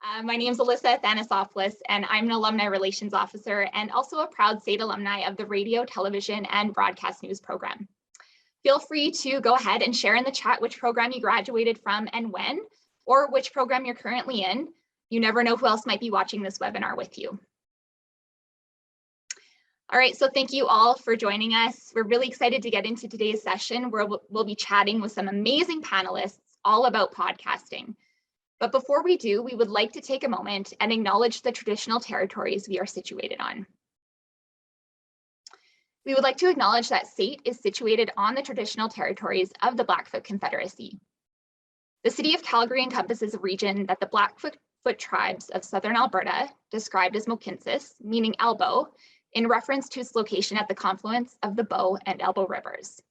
My name is Alyssa Thanasopoulos, and I'm an Alumni Relations Officer and also a proud SAIT alumni of the Radio, Television, and Broadcast News program. Feel free to go ahead and share in the chat which program you graduated from and when, or which program you're currently in. You never know who else might be watching this webinar with you. All right, so thank you all for joining us. We're really excited to get into today's session where we'll be chatting with some amazing panelists all about podcasting. But before we do, we would like to take a moment and acknowledge the traditional territories we are situated on. We would like to acknowledge that SAIT is situated on the traditional territories of the Blackfoot Confederacy. The city of Calgary encompasses a region that the Blackfoot tribes of southern Alberta, described as Mohkinstsis, meaning elbow, in reference to its location at the confluence of the Bow and Elbow rivers.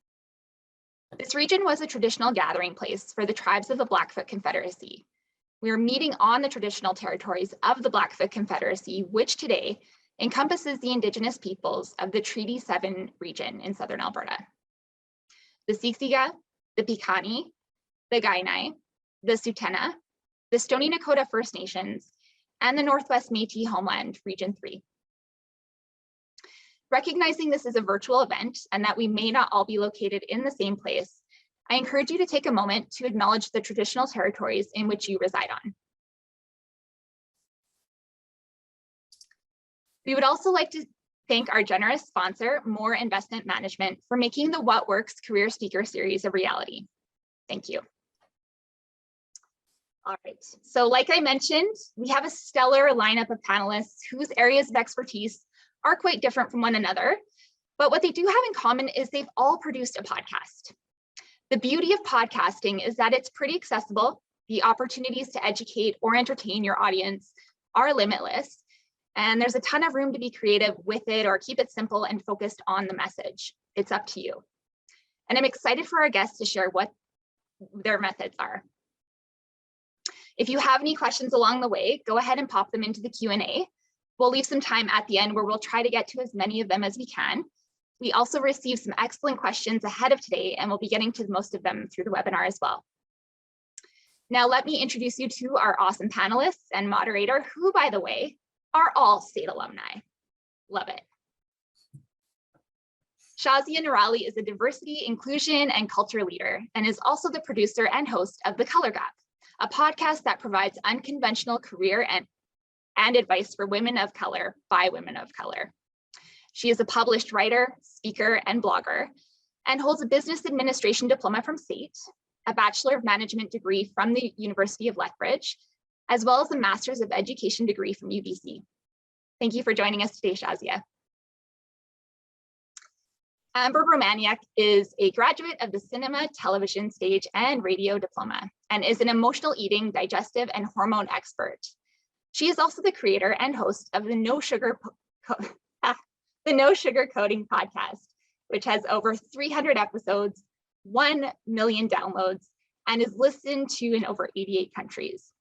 This region was a traditional gathering place for the tribes of the Blackfoot Confederacy. We are meeting on the traditional territories of the Blackfoot Confederacy, which today encompasses the Indigenous peoples of the Treaty 7 region in southern Alberta. The Siksika, the Piikani, the Kainai, the Tsuut'ina, the Stoney Nakoda First Nations, and the Northwest Métis Homeland, Region 3. Recognizing this is a virtual event and that we may not all be located in the same place, I encourage you to take a moment to acknowledge the traditional territories in which you reside on. We would also like to thank our generous sponsor, Moore Investment Management, for making the What Works Career Speaker Series a reality. Thank you. All right, so like I mentioned, we have a stellar lineup of panelists whose areas of expertise are quite different from one another, but what they do have in common is they've all produced a podcast. The beauty of podcasting is that it's pretty accessible. The opportunities to educate or entertain your audience are limitless, and there's a ton of room to be creative with it or keep it simple and focused on the message. It's up to you. And I'm excited for our guests to share what their methods are. If you have any questions along the way, go ahead and pop them into the Q&A. We'll leave some time at the end where we'll try to get to as many of them as we can. We also received some excellent questions ahead of today, and we'll be getting to most of them through the webinar as well. Now, let me introduce you to our awesome panelists and moderator, who, by the way, are all SAIT alumni. Love it. Shazia Nurali is a diversity, inclusion, and culture leader, and is also the producer and host of The Color Gap, a podcast that provides unconventional career and advice for women of color by women of color. She is a published writer, speaker, and blogger, and holds a business administration diploma from SAIT, a Bachelor of Management degree from the University of Lethbridge, as well as a Master's of Education degree from UBC. Thank you for joining us today, Shazia. Amber Romaniak is a graduate of the Cinema, Television, Stage, and Radio Diploma, and is an emotional eating, digestive, and hormone expert. She is also the creator and host of the No Sugar Coating podcast, which has over 300 episodes, 1 million downloads, and is listened to in over 88 countries.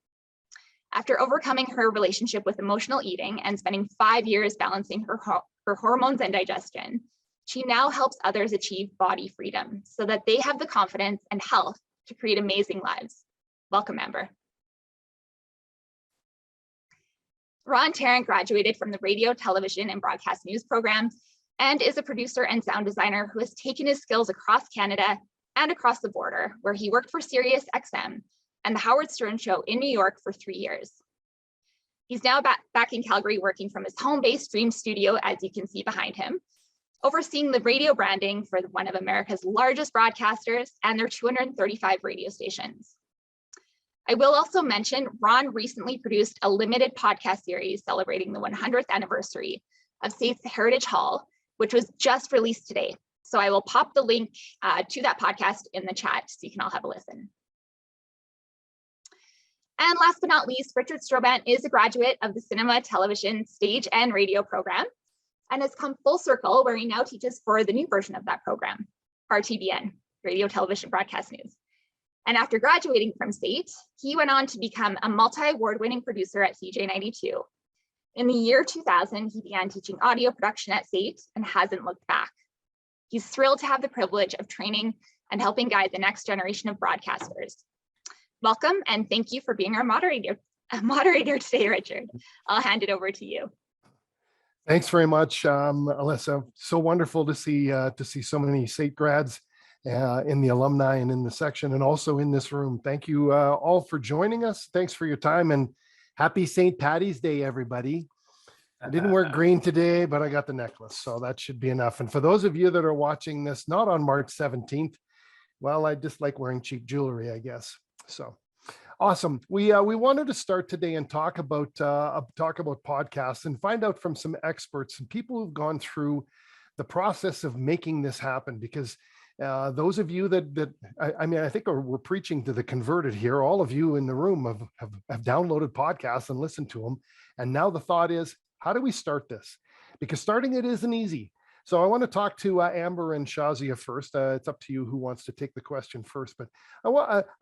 After overcoming her relationship with emotional eating and spending 5 years balancing her hormones and digestion, she now helps others achieve body freedom so that they have the confidence and health to create amazing lives. Welcome, Amber. Ron Tarrant graduated from the Radio, Television, and Broadcast News programs and is a producer and sound designer who has taken his skills across Canada and across the border, where he worked for Sirius XM and the Howard Stern Show in New York for 3 years. He's now back in Calgary working from his home-based Dream Studio, as you can see behind him, overseeing the radio branding for one of America's largest broadcasters and their 235 radio stations. I will also mention Ron recently produced a limited podcast series celebrating the 100th anniversary of SAIT's Heritage Hall, which was just released today. So I will pop the link to that podcast in the chat so you can all have a listen. And last but not least, Richard Strobant is a graduate of the Cinema, Television, Stage, and Radio program, and has come full circle where he now teaches for the new version of that program, RTBN, Radio, Television, Broadcast News. And after graduating from SAIT, he went on to become a multi-award-winning producer at CJ92. In the year 2000, he began teaching audio production at SAIT and hasn't looked back. He's thrilled to have the privilege of training and helping guide the next generation of broadcasters. Welcome, and thank you for being our moderator moderator today, Richard. I'll hand it over to you. Thanks very much, Alyssa. So wonderful to see so many SAIT grads in the alumni and in the section, and also in this room. Thank you all for joining us. Thanks for your time, and happy St. Patty's Day, everybody. I didn't wear green today, but I got the necklace, so that should be enough. And for those of you that are watching this not on March 17th, well, I just like wearing cheap jewelry, I guess. So awesome. We wanted to start today and talk about podcasts and find out from some experts and people who've gone through the process of making this happen. Because those of you I think we're preaching to the converted here. All of you in the room have downloaded podcasts and listened to them. And now the thought is, how do we start this? Because starting it isn't easy. So I want to talk to Amber and Shazia first. It's up to you who wants to take the question first, but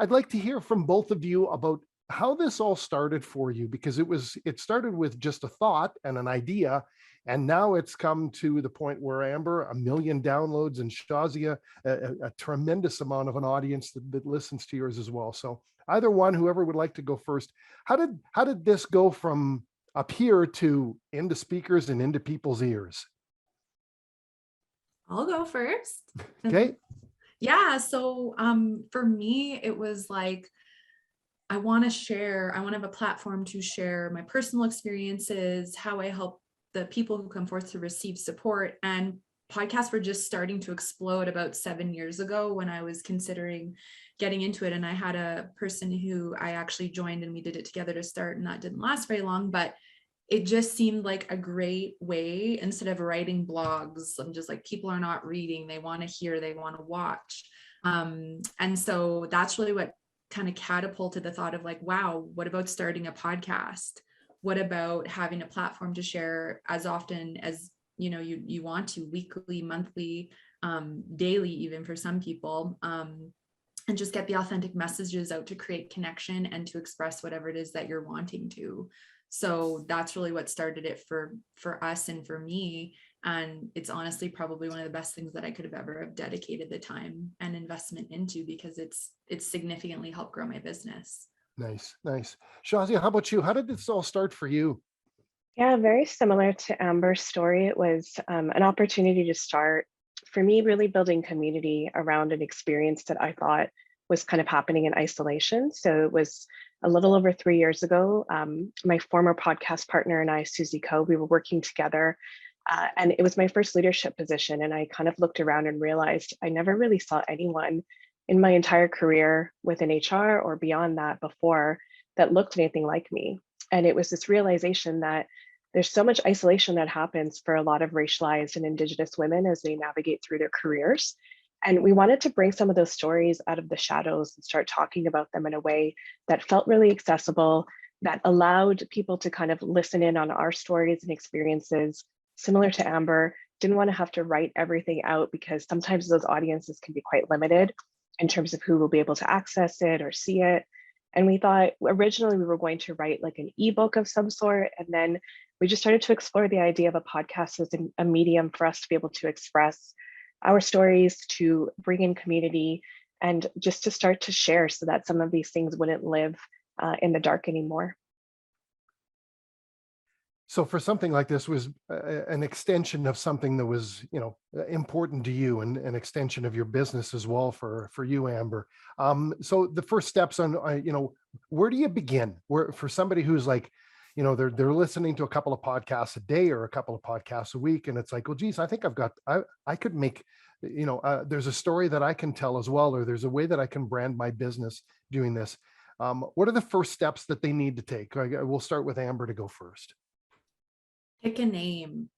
I'd like to hear from both of you about how this all started for you, because it started with just a thought and an idea, and now it's come to the point where Amber, 1 million downloads, and Shazia, a tremendous amount of an audience that listens to yours as well. So either one, whoever would like to go first, how did this go from up here to into speakers and into people's ears? I'll go first. Okay. Yeah. So for me, it was like, I want to have a platform to share my personal experiences, how I help the people who come forth to receive support. And podcasts were just starting to explode about 7 years ago when I was considering getting into it. And I had a person who I actually joined and we did it together to start, and that didn't last very long, but it just seemed like a great way, instead of writing blogs. I'm just like, people are not reading, they want to hear, they want to watch. And so that's really what kind of catapulted the thought of like, wow, what about starting a podcast? What about having a platform to share as often as you want to, weekly, monthly, daily, even for some people, and just get the authentic messages out to create connection and to express whatever it is that you're wanting to. So that's really what started it for us and for me. And it's honestly probably one of the best things that I could have ever have dedicated the time and investment into, because it's significantly helped grow my business. Nice. Shazia, how about you? How did this all start for you? Yeah, very similar to Amber's story. It was an opportunity to start, for me, really building community around an experience that I thought was kind of happening in isolation. So it was a little over 3 years ago. My former podcast partner and I, Susie Coe, we were working together, and it was my first leadership position. And I kind of looked around and realized I never really saw anyone in my entire career within HR or beyond that before that looked anything like me. And it was this realization that there's so much isolation that happens for a lot of racialized and Indigenous women as they navigate through their careers. And we wanted to bring some of those stories out of the shadows and start talking about them in a way that felt really accessible, that allowed people to kind of listen in on our stories and experiences. Similar to Amber, didn't want to have to write everything out, because sometimes those audiences can be quite limited in terms of who will be able to access it or see it. And we thought originally we were going to write like an ebook of some sort. And then we just started to explore the idea of a podcast as a medium for us to be able to express our stories, to bring in community, and just to start to share so that some of these things wouldn't live in the dark anymore. So for something like this was an extension of something that was, important to you, and an extension of your business as well for you, Amber. So the first steps on, where do you begin? Where, for somebody who's like, they're listening to a couple of podcasts a day or a couple of podcasts a week, and it's like, well, geez, I think I could make, there's a story that I can tell as well, or there's a way that I can brand my business doing this. What are the first steps that they need to take? We'll start with Amber to go first. Pick a name,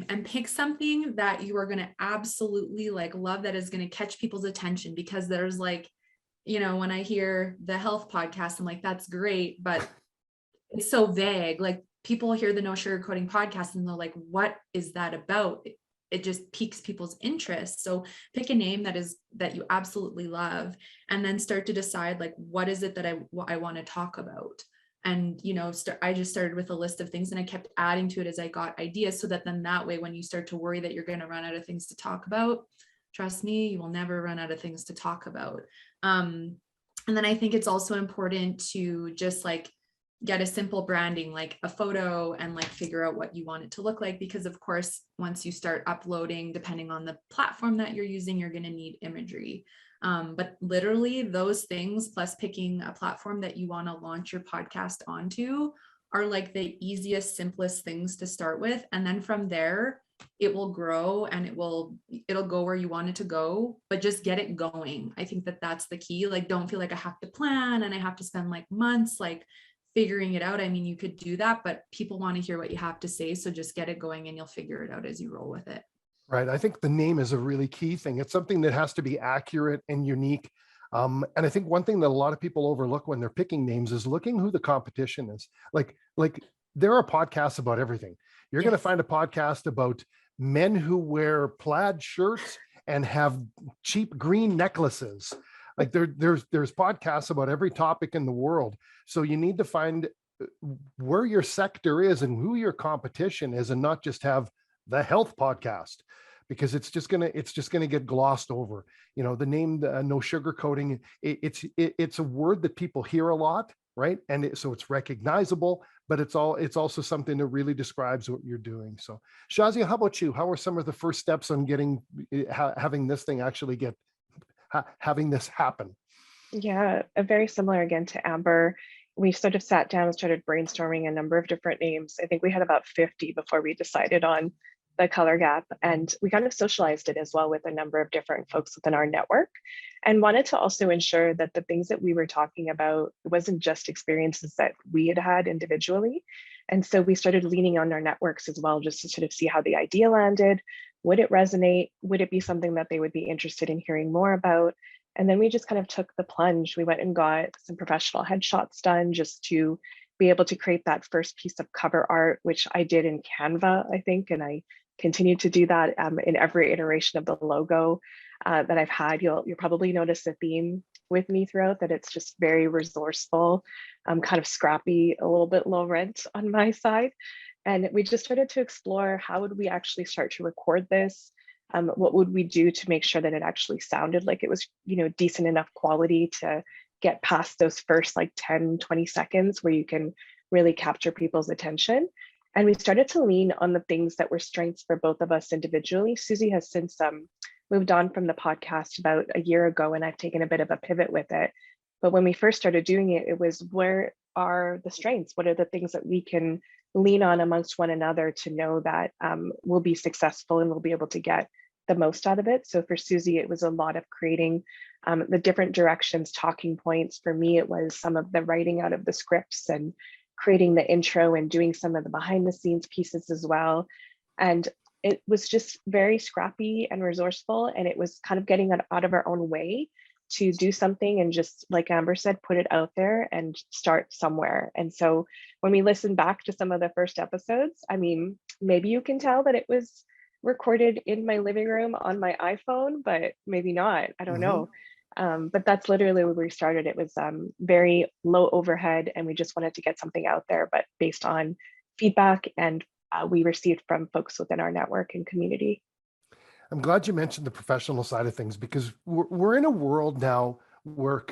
and pick something that you are going to absolutely love, that is going to catch people's attention. Because there's when I hear the health podcast, I'm like, that's great, but it's so vague. Like, people hear the No Sugarcoating podcast and they're like, what is that about? It just piques people's interest. So pick a name that you absolutely love, and then start to decide what is it that I want to talk about. And, I just started with a list of things, and I kept adding to it as I got ideas, so that then that way, when you start to worry that you're going to run out of things to talk about, trust me, you will never run out of things to talk about. And then I think it's also important to just get a simple branding, like a photo, and like figure out what you want it to look like. Because of course, once you start uploading, depending on the platform that you're using, you're going to need imagery. But literally those things, plus picking a platform that you want to launch your podcast onto, are like the easiest, simplest things to start with. And then from there, it will grow and it'll go where you want it to go, but just get it going. I think that that's the key. Like, don't feel like I have to plan and I have to spend like months like figuring it out. I mean, you could do that, but people want to hear what you have to say. So just get it going and you'll figure it out as you roll with it. Right. I think the name is a really key thing. It's something that has to be accurate and unique. And I think one thing that a lot of people overlook when they're picking names is looking who the competition is. Like there are podcasts about everything. You're going to find a podcast about men who wear plaid shirts and have cheap green necklaces. Like there's podcasts about every topic in the world. So you need to find where your sector is and who your competition is, and not just have the health podcast, because it's just gonna get glossed over. You know, the name no sugarcoating. It's a word that people hear a lot, right? And so it's recognizable, but it's also something that really describes what you're doing. So, Shazia, how about you? How are some of the first steps on getting having this thing actually having this happen? Yeah, very similar again to Amber. We sort of sat down and started brainstorming a number of different names. I think we had about 50 before we decided on the color gap. And we kind of socialized it as well with a number of different folks within our network, and wanted to also ensure that the things that we were talking about wasn't just experiences that we had had individually. And so we started leaning on our networks as well, just to sort of see how the idea landed. Would it resonate? Would it be something that they would be interested in hearing more about? And then we just kind of took the plunge. We went and got some professional headshots done just to be able to create that first piece of cover art, which I did in Canva, I think, and I continue to do that in every iteration of the logo that I've had. You'll probably notice a theme with me throughout, that it's just very resourceful, kind of scrappy, a little bit low rent on my side. And we just started to explore, how would we actually start to record this? What would we do to make sure that it actually sounded like it was, decent enough quality to get past those first like 10, 20 seconds where you can really capture people's attention. And we started to lean on the things that were strengths for both of us individually. Susie has since moved on from the podcast about a year ago, and I've taken a bit of a pivot with it. But when we first started doing it, it was, where are the strengths? What are the things that we can lean on amongst one another to know that we'll be successful and we'll be able to get the most out of it? So for Susie, it was a lot of creating the different directions, talking points. For me, it was some of the writing out of the scripts and creating the intro and doing some of the behind the scenes pieces as well. And it was just very scrappy and resourceful. And it was kind of getting out of our own way to do something and just, like Amber said, put it out there and start somewhere. And so when we listen back to some of the first episodes, I mean, maybe you can tell that it was recorded in my living room on my iPhone, but maybe not, I don't know. But that's literally where we started. It was very low overhead, and we just wanted to get something out there, but based on feedback and we received from folks within our network and community. I'm glad you mentioned the professional side of things, because we're in a world now where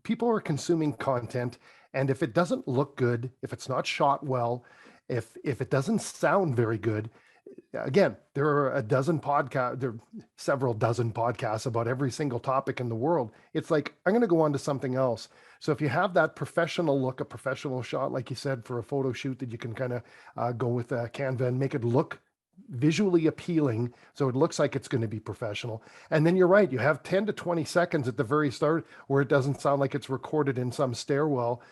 people are consuming content, and if it doesn't look good, if it's not shot well, if it doesn't sound very good, again, there are several dozen podcasts about every single topic in the world. It's like, I'm going to go on to something else. So if you have that professional look, a professional shot, like you said, for a photo shoot, that you can kind of go with Canva and make it look visually appealing, so it looks like it's going to be professional. And then you're right, you have 10 to 20 seconds at the very start where it doesn't sound like it's recorded in some stairwell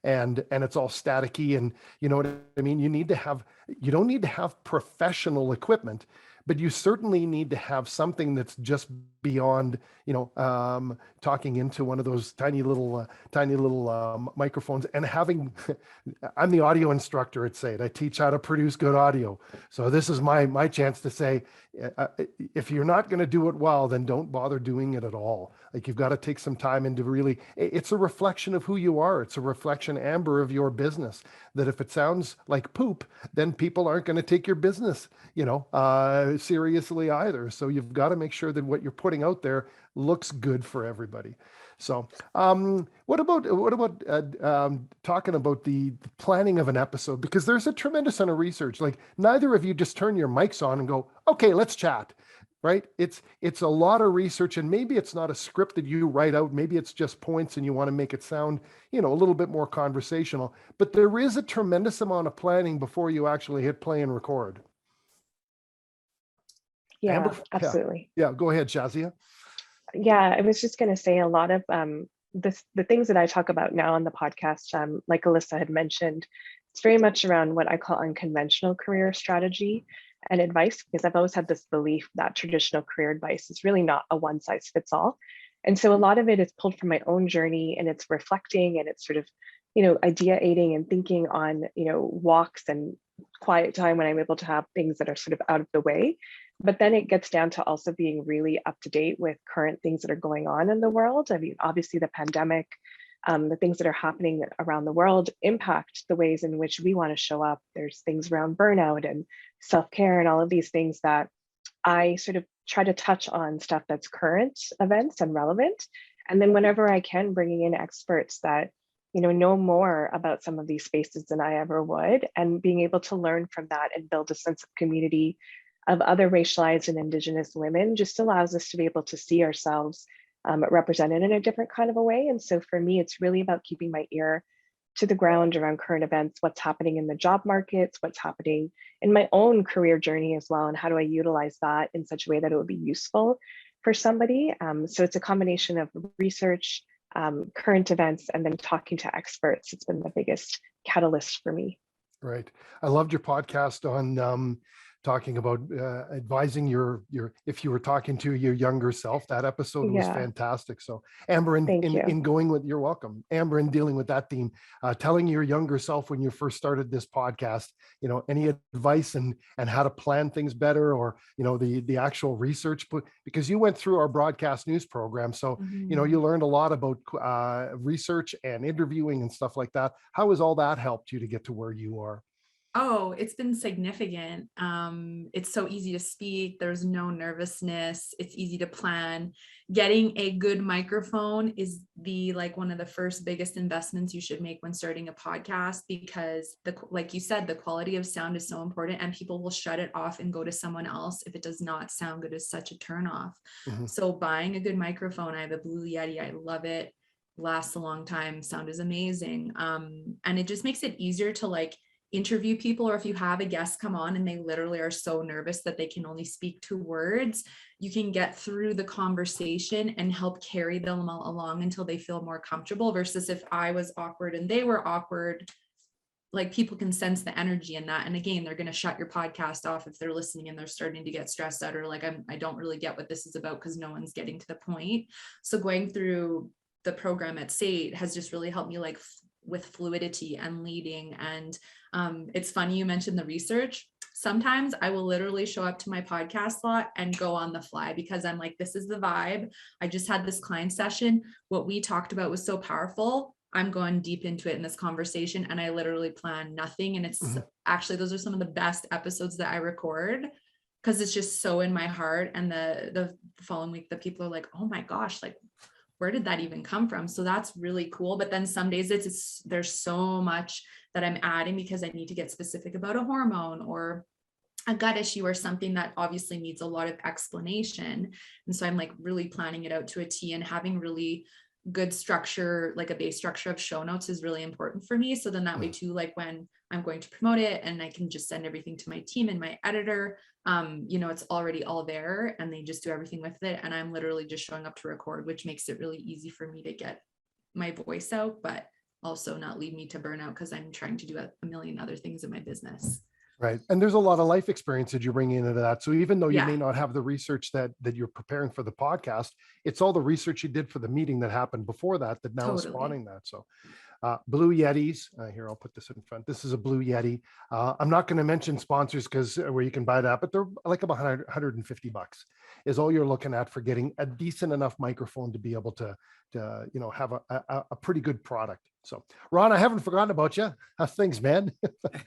and it's all staticky, and you know what I mean? You don't need to have professional equipment, but you certainly need to have something that's just beyond, talking into one of those tiny little microphones and having. I'm the audio instructor at SAIT. I teach how to produce good audio. So this is my chance to say, if you're not going to do it well, then don't bother doing it at all. Like, you've got to take some time into really. It's a reflection of who you are. It's a reflection, Amber, of your business. That if it sounds like poop, then people aren't going to take your business, seriously either. So you've got to make sure that what you're putting out there looks good for everybody. So what about talking about the planning of an episode? Because there's a tremendous amount of research. Like neither of you just turn your mics on and go, okay, let's chat. Right? It's a lot of research, and maybe it's not a script that you write out. Maybe it's just points and you want to make it sound, a little bit more conversational, but there is a tremendous amount of planning before you actually hit play and record. Yeah, Amber? absolutely. Yeah, go ahead, Shazia. Yeah, I was just going to say a lot of the things that I talk about now on the podcast, like Alyssa had mentioned, it's very much around what I call unconventional career strategy and advice, because I've always had this belief that traditional career advice is really not a one size fits all. And so a lot of it is pulled from my own journey, and it's reflecting, and it's sort of, ideating and thinking on, walks and quiet time when I'm able to have things that are sort of out of the way. But then it gets down to also being really up to date with current things that are going on in the world. I mean, obviously the pandemic, the things that are happening around the world impact the ways in which we want to show up. There's things around burnout and self-care and all of these things that I sort of try to touch on stuff that's current events and relevant. And then whenever I can, bringing in experts that know more about some of these spaces than I ever would, and being able to learn from that and build a sense of community of other racialized and Indigenous women just allows us to be able to see ourselves represented in a different kind of a way. And so for me, it's really about keeping my ear to the ground around current events, what's happening in the job markets, what's happening in my own career journey as well, and how do I utilize that in such a way that it would be useful for somebody. So it's a combination of research, current events, and then talking to experts. It's been the biggest catalyst for me. Right. I loved your podcast on talking about advising your if you were talking to your younger self. That episode was fantastic. So Amber, in going with, you're welcome. Amber, in dealing with that theme, telling your younger self when you first started this podcast, any advice and how to plan things better, or the actual research, because you went through our broadcast news program, so you learned a lot about research and interviewing and stuff like that. How has all that helped you to get to where you are? Oh, it's been significant. It's so easy to speak. There's no nervousness. It's easy to plan. Getting a good microphone is one of the first biggest investments you should make when starting a podcast, because like you said, the quality of sound is so important, and people will shut it off and go to someone else if it does not sound good. It's such a turn off. So buying a good microphone, I have a Blue Yeti. I love it. Lasts a long time. Sound is amazing. And it just makes it easier to interview people, or if you have a guest come on and they literally are so nervous that they can only speak 2 words, you can get through the conversation and help carry them along until they feel more comfortable, versus if I was awkward and they were awkward, people can sense the energy in that. And again, they're going to shut your podcast off if they're listening and they're starting to get stressed out, or I don't really get what this is about because no one's getting to the point. So going through the program at SAIT has just really helped me with fluidity and leading. And it's funny you mentioned the research. Sometimes I will literally show up to my podcast slot and go on the fly, because I'm like, this is the vibe. I just had this client session. What we talked about was so powerful. I'm going deep into it in this conversation, and I literally plan nothing. And it's actually, those are some of the best episodes that I record, because it's just so in my heart. And the following week, the people are like, oh my gosh, where did that even come from? So that's really cool. But then some days there's so much that I'm adding because I need to get specific about a hormone or a gut issue or something that obviously needs a lot of explanation. And so I'm really planning it out to a T, and having really good structure, a base structure of show notes is really important for me. So then that way too, when I'm going to promote it, and I can just send everything to my team and my editor, it's already all there and they just do everything with it. And I'm literally just showing up to record, which makes it really easy for me to get my voice out, but also not lead me to burnout, because I'm trying to do a million other things in my business. Right. And there's a lot of life experience that you're bringing into that. So even though you may not have the research that you're preparing for the podcast, it's all the research you did for the meeting that happened before that now is spawning that. So Blue Yetis, here, I'll put this in front. This is a Blue Yeti. I'm not going to mention sponsors because where you can buy that, but they're about $150 is all you're looking at for getting a decent enough microphone to be able to have a pretty good product. So, Ron, I haven't forgotten about you. How's things, man?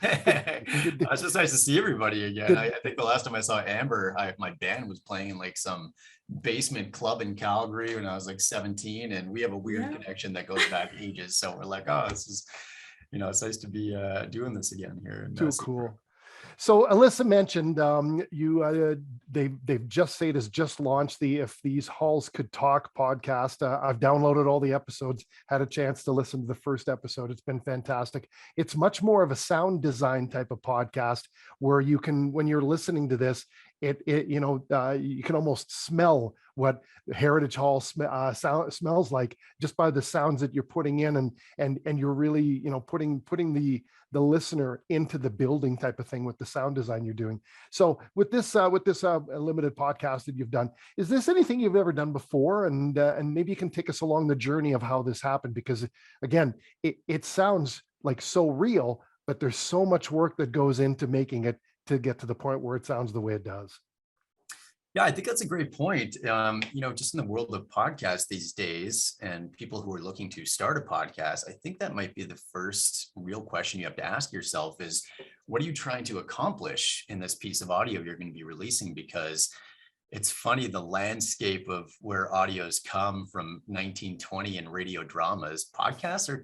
It's just nice to see everybody again. I think the last time I saw Amber, my band was playing in like some basement club in Calgary when I was like 17, and we have a weird connection that goes back ages. So we're like, oh, this is, it's nice to be doing this again here. Too cool. So Alyssa mentioned they've just SAIT has just launched the If These Halls Could Talk podcast. I've downloaded all the episodes, had a chance to listen to the first episode. It's been fantastic. It's much more of a sound design type of podcast where you can, when you're listening to this, you can almost smell what Heritage Hall smells like just by the sounds that you're putting in, and you're really putting the listener into the building type of thing with the sound design you're doing. So with this limited podcast that you've done, is this anything you've ever done before? And maybe you can take us along the journey of how this happened, because again, it sounds like so real, but there's so much work that goes into making it to get to the point where it sounds the way it does. Yeah, I think that's a great point. Just in the world of podcasts these days, and people who are looking to start a podcast, I think that might be the first real question you have to ask yourself is, what are you trying to accomplish in this piece of audio you're going to be releasing? Because it's funny, the landscape of where audio's come from 1920 and radio dramas, podcasts are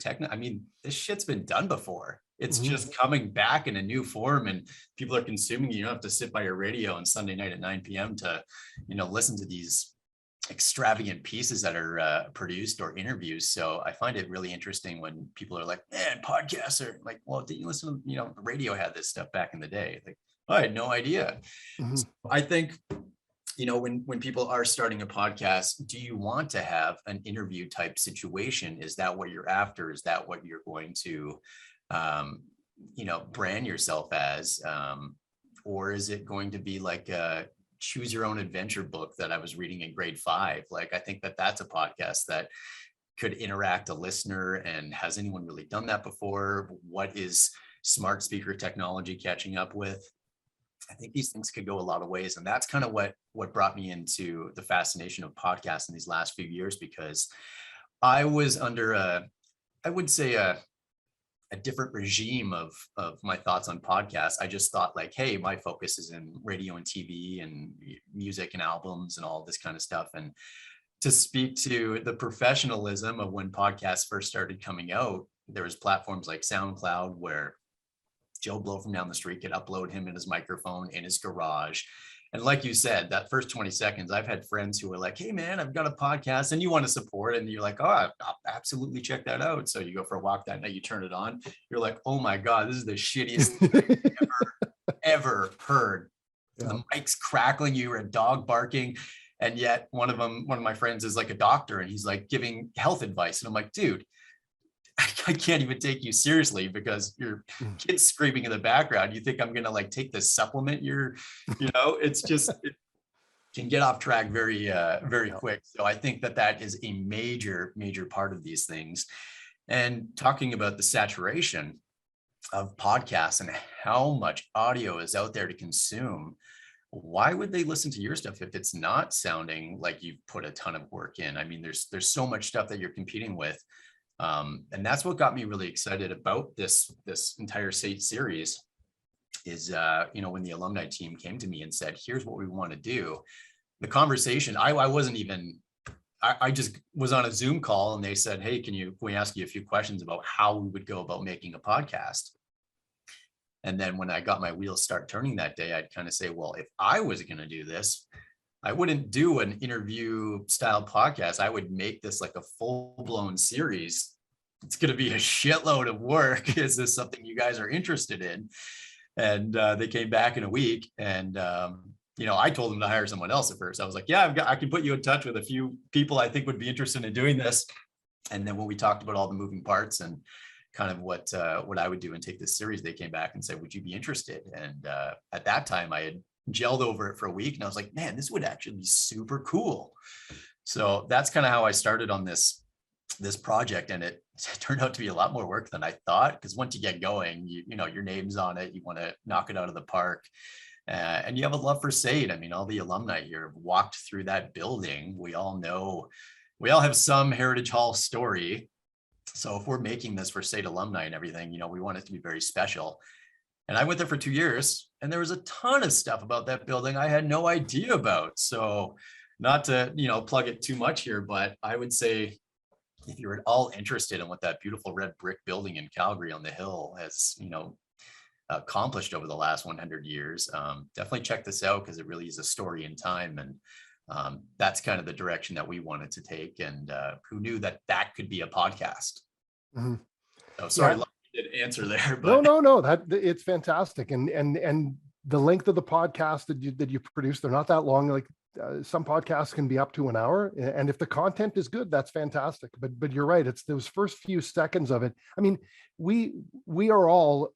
this shit's been done before. It's just coming back in a new form, and people are consuming. You don't have to sit by your radio on Sunday night at 9 p.m. to, listen to these extravagant pieces that are produced or interviews. So I find it really interesting when people are like, man, podcasts are like, well, didn't you listen to, the radio had this stuff back in the day? Like, oh, I had no idea. So I think, when people are starting a podcast, do you want to have an interview type situation? Is that what you're after? Is that what you're going to brand yourself as, or is it going to be like a choose your own adventure book that I was reading in grade 5? Like, I think that's a podcast that could interact a listener. And has anyone really done that before? What is smart speaker technology catching up with? I think these things could go a lot of ways. And that's kind of what brought me into the fascination of podcasts in these last few years, because I was under a different regime of my thoughts on podcasts. I just thought like, hey, my focus is in radio and TV and music and albums and all this kind of stuff. And to speak to the professionalism of when podcasts first started coming out, there was platforms like SoundCloud where Joe Blow from down the street could upload him in his microphone in his garage. And like you said, that first 20 seconds, I've had friends who were like, hey, man, I've got a podcast, and you want to support it. And you're like, oh, I'll absolutely check that out. So you go for a walk that night, you turn it on. You're like, oh, my God, this is the shittiest thing I've ever heard. Yeah. The mic's crackling, you hear a dog barking. And yet one of my friends is like a doctor, and he's like giving health advice. And I'm like, dude, I can't even take you seriously because your kid's screaming in the background. You think I'm going to like take this supplement? It's just, it can get off track very, very quick. So I think that is a major, major part of these things. And talking about the saturation of podcasts and how much audio is out there to consume, why would they listen to your stuff if it's not sounding like you've put a ton of work in? I mean, there's so much stuff that you're competing with. And that's what got me really excited about this entire SAIT series is, when the alumni team came to me and said, here's what we want to do. The conversation, I just was on a Zoom call, and they said, hey, can we ask you a few questions about how we would go about making a podcast? And then when I got my wheels start turning that day, I'd kind of say, well, if I was going to do this, I wouldn't do an interview style podcast. I would make this like a full-blown series. It's going to be a shitload of work. Is this something you guys are interested in? And they came back in a week, and I told them to hire someone else at first. I was like, yeah, I can put you in touch with a few people I think would be interested in doing this. And then when we talked about all the moving parts and kind of what I would do and take this series, they came back and said, would you be interested? And at that time I had gelled over it for a week, and I was like, man, this would actually be super cool. So that's kind of how I started on this project, and it turned out to be a lot more work than I thought, because once you get going, your name's on it, you want to knock it out of the park, and you have a love for SAIT. I mean, all the alumni here have walked through that building. We all have some Heritage Hall story, So if we're making this for SAIT alumni and everything, we want it to be very special. And I went there for 2 years, and there was a ton of stuff about that building I had no idea about. So not to, plug it too much here, but I would say if you're at all interested in what that beautiful red brick building in Calgary on the hill has, accomplished over the last 100 years, definitely check this out, because it really is a story in time. And that's kind of the direction that we wanted to take. And who knew that could be a podcast? Mhm. So sorry, Yeah. did answer there, but No, that it's fantastic. And the length of the podcast that you produce, they're not that long. Like some podcasts can be up to an hour, and if the content is good, that's fantastic. But you're right, it's those first few seconds of it. I mean, we are all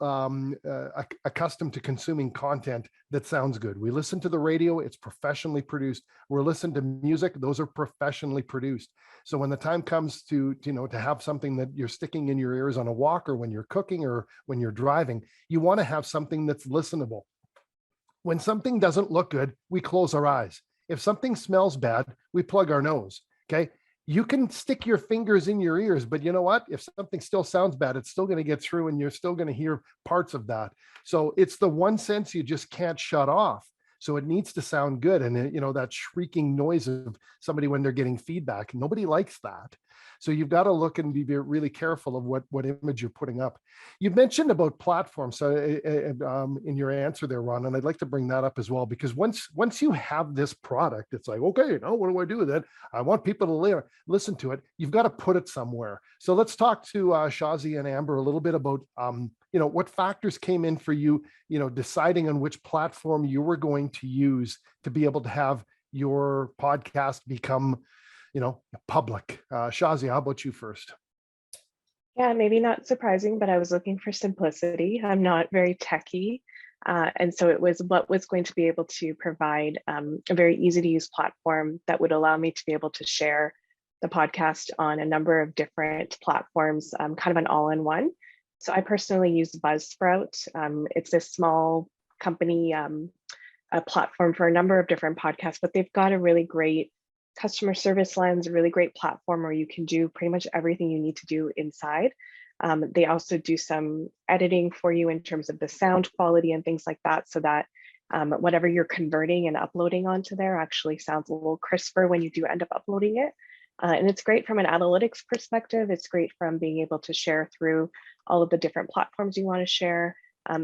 accustomed to consuming content that sounds good. We listen to the radio, it's professionally produced. We're listening to music, those are professionally produced. So when the time comes to have something that you're sticking in your ears on a walk, or when you're cooking, or when you're driving, you want to have something that's listenable. When something doesn't look good, we close our eyes. If something smells bad, we plug our nose. Okay. You can stick your fingers in your ears, but you know what? If something still sounds bad, it's still going to get through, and you're still going to hear parts of that. So it's the one sense you just can't shut off. So it needs to sound good. And that shrieking noise of somebody when they're getting feedback, nobody likes that. So you've got to look and be really careful of what image you're putting up. You mentioned about platforms, so in your answer there, Ron, and I'd like to bring that up as well, because once you have this product, it's like, okay, now what do I do with it? I want people to listen to it. You've got to put it somewhere. So let's talk to Shazi and Amber a little bit about what factors came in for you, deciding on which platform you were going to use to be able to have your podcast become public. Shazi, how about you first? Yeah, maybe not surprising, but I was looking for simplicity. I'm not very techy. And so it was what was going to be able to provide a very easy to use platform that would allow me to be able to share the podcast on a number of different platforms, kind of an all-in-one. So I personally use Buzzsprout. It's a small company, a platform for a number of different podcasts, but they've got a really great customer service lens, a really great platform where you can do pretty much everything you need to do inside. They also do some editing for you in terms of the sound quality and things like that, so that whatever you're converting and uploading onto there actually sounds a little crisper when you do end up uploading it. And it's great from an analytics perspective. It's great from being able to share through all of the different platforms you want to share.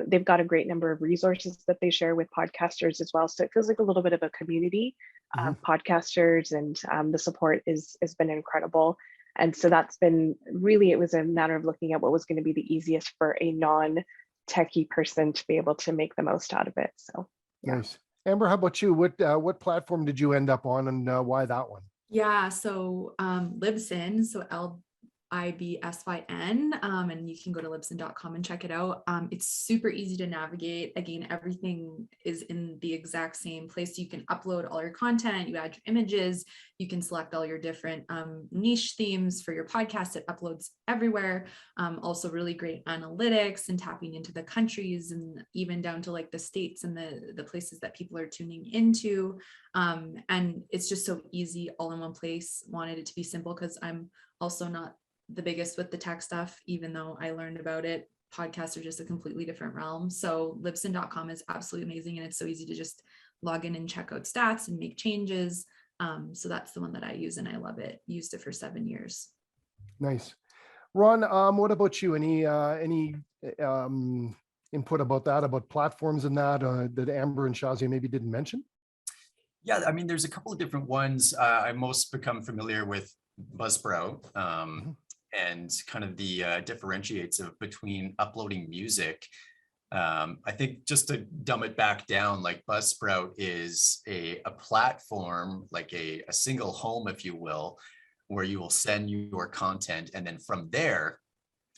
They've got a great number of resources that they share with podcasters as well. So it feels like a little bit of a community of podcasters, and the support has been incredible. And so that's been really, it was a matter of looking at what was going to be the easiest for a non-techie person to be able to make the most out of it. So yeah. Nice. Amber, how about you? What platform did you end up on, and why that one? Yeah, so Libsyn, so Libsyn, and you can go to libsyn.com and check it out. It's super easy to navigate. Again, everything is in the exact same place. You can upload all your content, you add your images, you can select all your different niche themes for your podcast. It uploads everywhere. Also really great analytics and tapping into the countries, and even down to like the states and the places that people are tuning into. And it's just so easy, all in one place. Wanted it to be simple because I'm also not the biggest with the tech stuff, even though I learned about it. Podcasts are just a completely different realm. So libsyn.com is absolutely amazing, and it's so easy to just log in and check out stats and make changes. So that's the one that I use, and I love it. Used it for 7 years. Nice. Ron, what about you? Any input about that, about platforms and that Amber and Shazi maybe didn't mention? Yeah, I mean, there's a couple of different ones. I most become familiar with Buzzsprout, and kind of the differentiates of between uploading music. I think just to dumb it back down, like Buzzsprout is a platform, like a single home, if you will, where you will send your content, and then from there,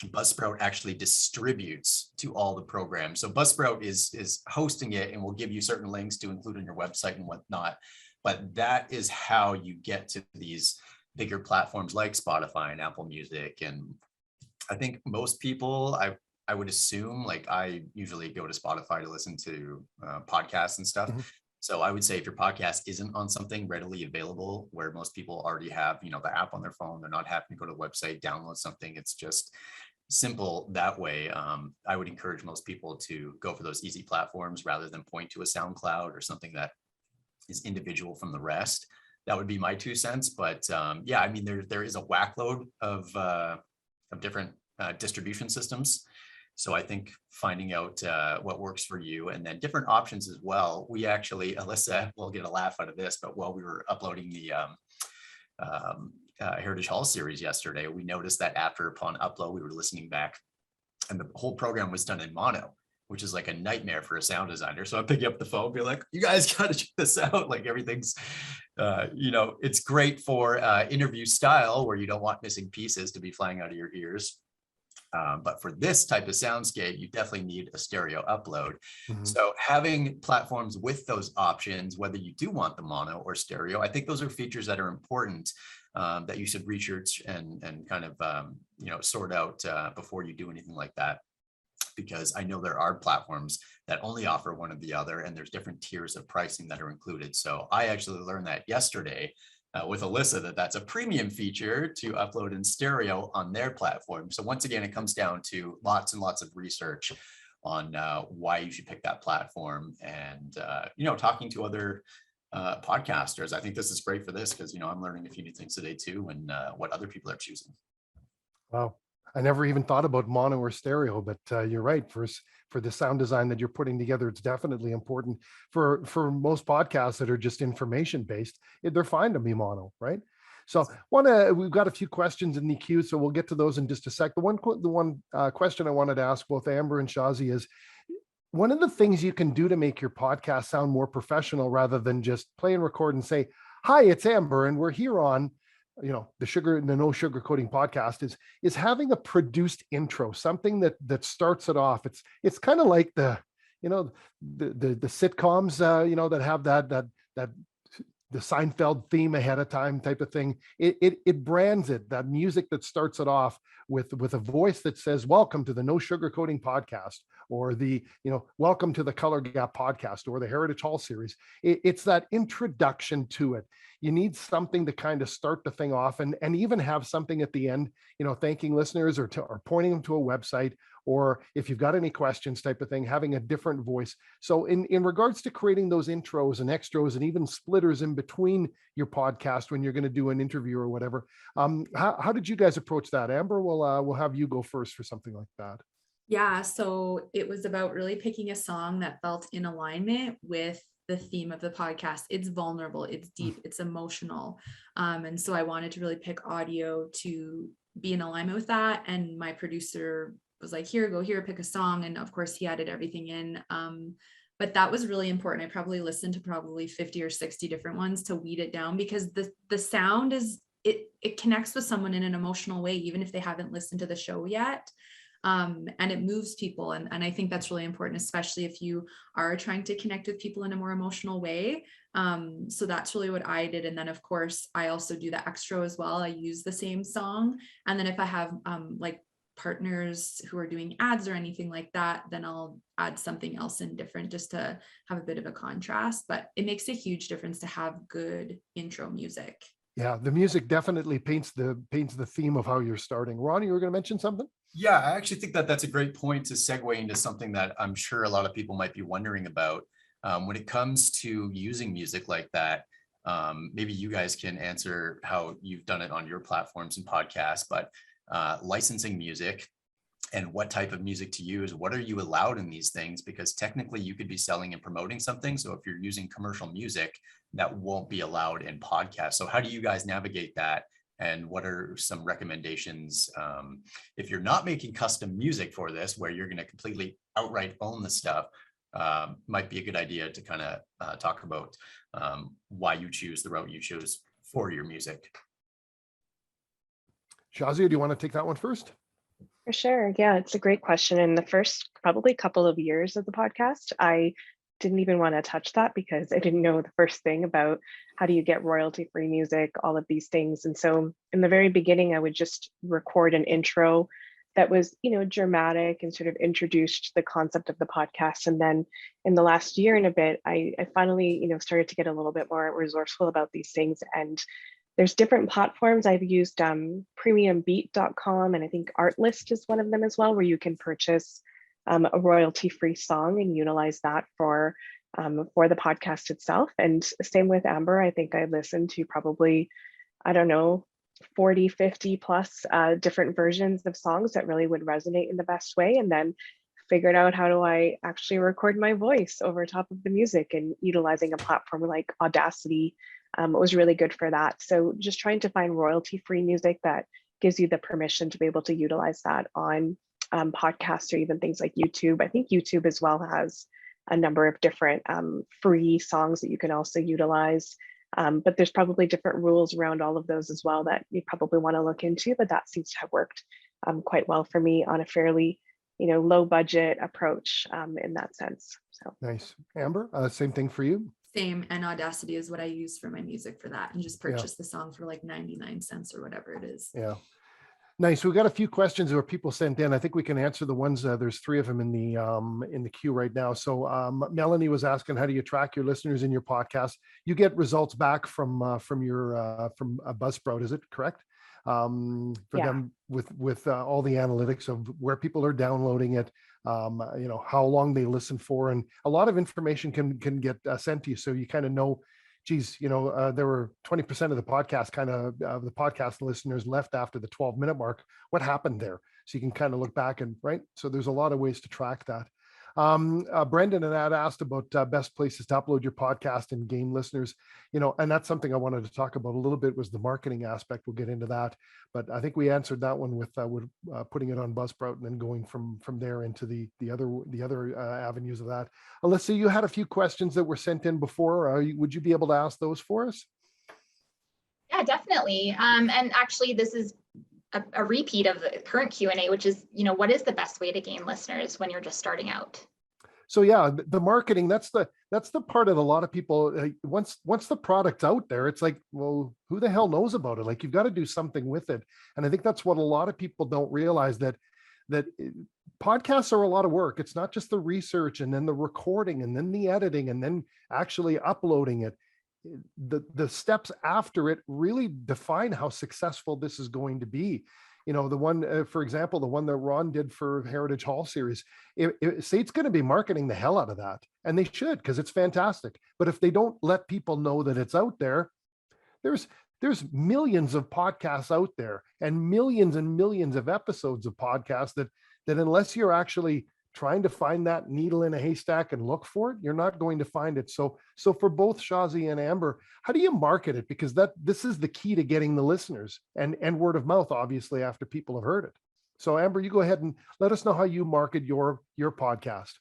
Buzzsprout actually distributes to all the programs. So Buzzsprout is hosting it and will give you certain links to include on your website and whatnot. But that is how you get to these bigger platforms like Spotify and Apple Music. And I think most people, I would assume, like I usually go to Spotify to listen to podcasts and stuff. So I would say if your podcast isn't on something readily available where most people already have, the app on their phone, they're not having to go to the website, download something. It's just simple that way. I would encourage most people to go for those easy platforms rather than point to a SoundCloud or something that is individual from the rest. That would be my 2 cents. But yeah, I mean, there is a whackload of different distribution systems. So I think finding out what works for you, and then different options as well. We actually, Alyssa will get a laugh out of this, but while we were uploading the Heritage Hall series yesterday, we noticed that upon upload, we were listening back and the whole program was done in mono, which is like a nightmare for a sound designer. So I'm picking up the phone, be like, you guys got to check this out. Like everything's, it's great for interview style where you don't want missing pieces to be flying out of your ears. But for this type of soundscape, you definitely need a stereo upload. Mhm. So having platforms with those options, whether you do want the mono or stereo, I think those are features that are important that you should research and kind of, sort out before you do anything like that. Because I know there are platforms that only offer one or the other, and there's different tiers of pricing that are included. So I actually learned that yesterday with Alyssa, that's a premium feature to upload in stereo on their platform. So once again, it comes down to lots and lots of research on why you should pick that platform, and talking to other podcasters. I think this is great for this because I'm learning a few new things today too, and what other people are choosing. Wow. I never even thought about mono or stereo, but you're right. For the sound design that you're putting together, it's definitely important. For most podcasts that are just information based, they're fine to be mono, right? So we've got a few questions in the queue, so we'll get to those in just a sec. The one question I wanted to ask both Amber and Shazi is, one of the things you can do to make your podcast sound more professional rather than just play and record and say, hi, it's Amber, and we're here on the no sugarcoating podcast is having a produced intro, something that starts it off. It's kind of like the sitcoms that have that the Seinfeld theme ahead of time type of thing. It brands it, that music that starts it off with a voice that says, welcome to the No Sugarcoating podcast, or the, welcome to the Color Gap podcast, or the Heritage Hall series. It's that introduction to it. You need something to kind of start the thing off, and even have something at the end, thanking listeners or pointing them to a website, or if you've got any questions type of thing, having a different voice. So in regards to creating those intros and extras and even splitters in between your podcast when you're going to do an interview or whatever, how did you guys approach that? Amber, we'll have you go first for something like that. Yeah, so it was about really picking a song that felt in alignment with the theme of the podcast. It's vulnerable, it's deep, it's emotional. And so I wanted to really pick audio to be in alignment with that. And my producer was like, here, go here, pick a song. And of course he added everything in. But that was really important. I probably listened to 50 or 60 different ones to weed it down, because the sound it connects with someone in an emotional way, even if they haven't listened to the show yet. And it moves people. And I think that's really important, especially if you are trying to connect with people in a more emotional way. So that's really what I did. And then of course, I also do the extra as well. I use the same song. And then if I have like partners who are doing ads or anything like that, then I'll add something else in different just to have a bit of a contrast. But it makes a huge difference to have good intro music. Yeah, the music definitely paints the theme of how you're starting. Ronnie, you were going to mention something? Yeah, I actually think that's a great point to segue into something that I'm sure a lot of people might be wondering about. When it comes to using music like that, maybe you guys can answer how you've done it on your platforms and podcasts, but licensing music and what type of music to use, what are you allowed in these things? Because technically you could be selling and promoting something. So if you're using commercial music, that won't be allowed in podcasts. So how do you guys navigate that? And what are some recommendations if you're not making custom music for this, where you're going to completely outright own the stuff? Might be a good idea to kind of talk about why you choose the route you choose for your music. Shazia, do you want to take that one first? For sure. Yeah, it's a great question. In the first probably couple of years of the podcast, I didn't even want to touch that because I didn't know the first thing about how do you get royalty-free music, all of these things. And so in the very beginning, I would just record an intro that was, dramatic and sort of introduced the concept of the podcast. And then in the last year and a bit, I finally, started to get a little bit more resourceful about these things. And there's different platforms. I've used premiumbeat.com, and I think Artlist is one of them as well, where you can purchase a royalty-free song and utilize that for the podcast itself. And same with Amber. I think I listened to probably, I don't know, 40, 50 plus different versions of songs that really would resonate in the best way. And then figured out how do I actually record my voice over top of the music, and utilizing a platform like Audacity was really good for that. So just trying to find royalty-free music that gives you the permission to be able to utilize that on podcasts or even things like YouTube. I think YouTube as well has a number of different free songs that you can also utilize. But there's probably different rules around all of those as well that you probably want to look into, but that seems to have worked quite well for me on a fairly, low budget approach in that sense. So Nice. Amber, same thing for you? Same, and Audacity is what I use for my music for that, and just purchase the song for like 99 cents or whatever it is. Yeah. Nice. We've got a few questions where people sent in. I think we can answer the ones. There's 3 of them in the queue right now. So Melanie was asking, how do you track your listeners in your podcast? You get results back from Buzzsprout, is it correct? For them with all the analytics of where people are downloading it, how long they listen for, and a lot of information can get sent to you, so you kind of know, geez, there were 20% of the podcast the podcast listeners left after the 12-minute mark. What happened there? So you can kind of look back and right. So there's a lot of ways to track that. Brendan and Ad asked about best places to upload your podcast and gain listeners, and that's something I wanted to talk about a little bit, was the marketing aspect. We'll get into that, but I think we answered that one with putting it on Buzzsprout and then going from there into the other avenues of that. Alyssa, you had a few questions that were sent in before. Would you be able to ask those for us? Yeah, definitely. And actually, this is a repeat of the current Q&A, which is, what is the best way to gain listeners when you're just starting out? So yeah, the marketing, that's the part that a lot of people, once the product's out there, it's like, well, who the hell knows about it? Like, you've got to do something with it. And I think that's what a lot of people don't realize, that podcasts are a lot of work. It's not just the research and then the recording and then the editing and then actually uploading it. The steps after it really define how successful this is going to be. The one, for example, the one that Ron did for Heritage Hall series, SAIT's going to be marketing the hell out of that, and they should, because it's fantastic. But if they don't let people know that it's out there, there's millions of podcasts out there and millions of episodes of podcasts that unless you're actually trying to find that needle in a haystack and look for it, you're not going to find it. So for both Shazi and Amber, how do you market it? Because this is the key to getting the listeners, and word of mouth, obviously, after people have heard it. So Amber, you go ahead and let us know how you market your podcast.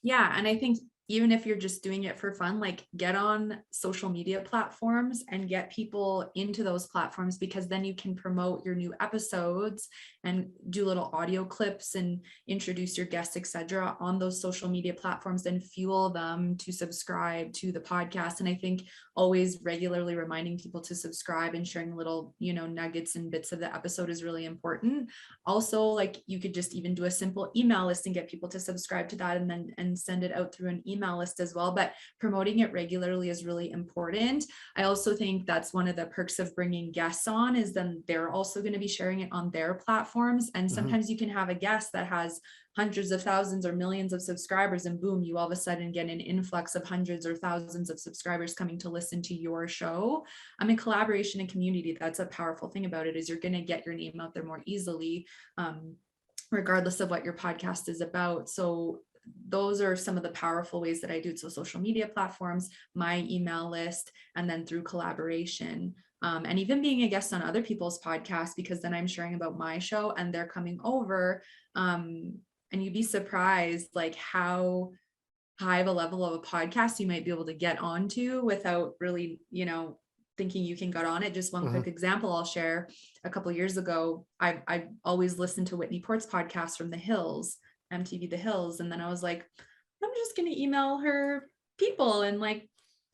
Yeah, and I think even if you're just doing it for fun, like, get on social media platforms and get people into those platforms, because then you can promote your new episodes and do little audio clips and introduce your guests, etc., on those social media platforms, and fuel them to subscribe to the podcast. And I think always regularly reminding people to subscribe and sharing little, nuggets and bits of the episode is really important. Also, like, you could just even do a simple email list and get people to subscribe to that, and send it out through an email list as well. But promoting it regularly is really important. I also think that's one of the perks of bringing guests on, is then they're also going to be sharing it on their platforms. And sometimes you can have a guest that has hundreds of thousands or millions of subscribers, and boom, you all of a sudden get an influx of hundreds or thousands of subscribers coming to listen to your show. In collaboration and community, that's a powerful thing about it, is you're going to get your name out there more easily, regardless of what your podcast is about. So those are some of the powerful ways that I do it. So social media platforms, my email list, and then through collaboration. And even being a guest on other people's podcasts, because then I'm sharing about my show and they're coming over. And you'd be surprised, like, how high of a level of a podcast you might be able to get onto without really, thinking you can get on it. Just one quick example I'll share. A couple of years ago, I always listened to Whitney Port's podcast from The Hills, MTV The Hills. And then I was like, I'm just going to email her people and like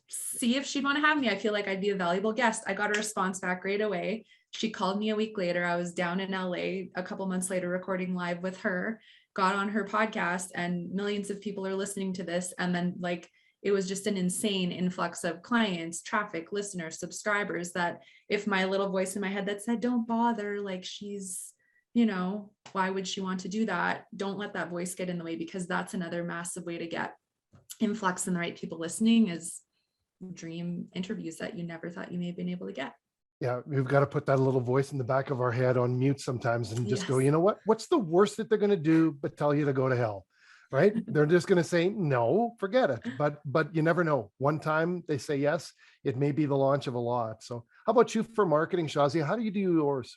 see if she'd want to have me. I feel like I'd be a valuable guest. I got a response back right away. She called me a week later. I was down in LA a couple months later recording live with her, got on her podcast, and millions of people are listening to this. And then like, it was just an insane influx of clients, traffic, listeners, subscribers, that if my little voice in my head that said, don't bother, like she's, you know, why would she want to do that? Don't let that voice get in the way, because that's another massive way to get influx and the right people listening, is dream interviews that you never thought you may have been able to get. Yeah, we've got to put that little voice in the back of our head on mute sometimes and just go, Yes. you know what? What's the worst that they're going to do but tell you to go to hell? Right? They're just going to say, no, forget it. But you never know. One time they say yes, it may be the launch of a lot. So how about you for marketing, Shazia? How do you do yours?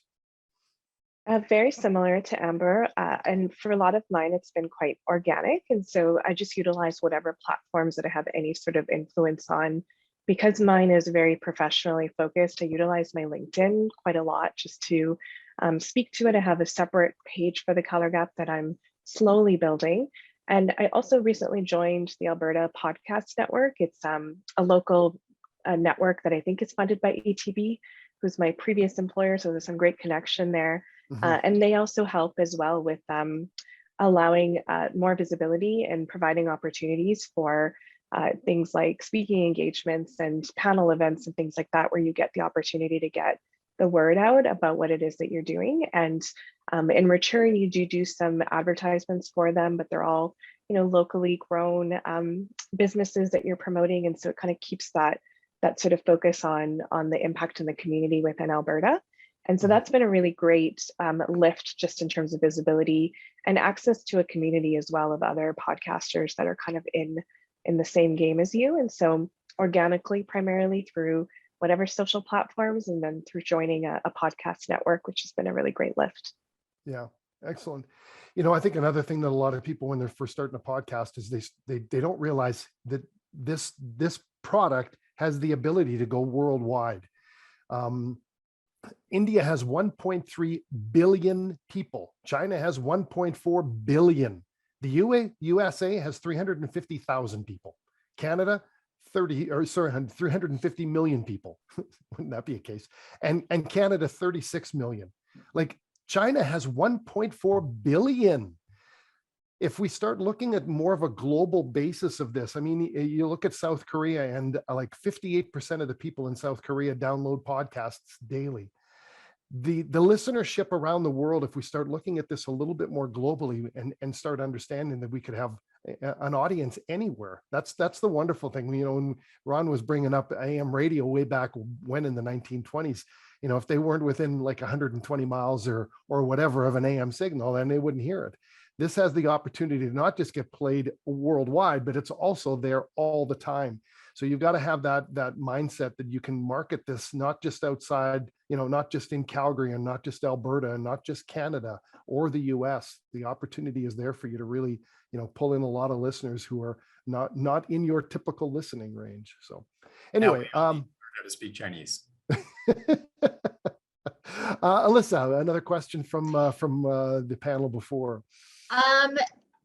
Very similar to Amber. And for a lot of mine, it's been quite organic. And so I just utilize whatever platforms that I have any sort of influence on. Because mine is very professionally focused, I utilize my LinkedIn quite a lot just to speak to it. I have a separate page for the Color Gap that I'm slowly building. And I also recently joined the Alberta Podcast Network. It's a local network that I think is funded by ATB, who's my previous employer. So there's some great connection there. And they also help as well with allowing more visibility and providing opportunities for things like speaking engagements and panel events and things like that, where you get the opportunity to get the word out about what it is that you're doing. And in return, you do some advertisements for them, but they're all, you know, locally grown businesses that you're promoting. And so it kind of keeps that sort of focus on the impact in the community within Alberta. And so that's been a really great lift just in terms of visibility and access to a community as well of other podcasters that are kind of in the same game as you. And so organically, primarily through whatever social platforms, and then through joining a podcast network, which has been a really great lift. Yeah, excellent. You know, I think another thing that a lot of people, when they're first starting a podcast, is they don't realize that this product has the ability to go worldwide. India has 1.3 billion people. China has 1.4 billion. The USA has 350,000 people. Canada, 350 million people. Wouldn't that be a case? And Canada, 36 million. Like China has 1.4 billion. If we start looking at more of a global basis of this, I mean, you look at South Korea, and like 58% of the people in South Korea download podcasts daily. The listenership around the world, if we start looking at this a little bit more globally and start understanding that we could have an audience anywhere. That's the wonderful thing. You know, when Ron was bringing up AM radio way back when in the 1920s, you know, if they weren't within like 120 miles or whatever of an AM signal, then they wouldn't hear it. This has the opportunity to not just get played worldwide, but it's also there all the time. So you've got to have that mindset that you can market this not just outside, you know, not just in Calgary and not just Alberta and not just Canada or the US. The opportunity is there for you to really, you know, pull in a lot of listeners who are not in your typical listening range. So anyway, how to speak Chinese. Alyssa, another question from the panel before.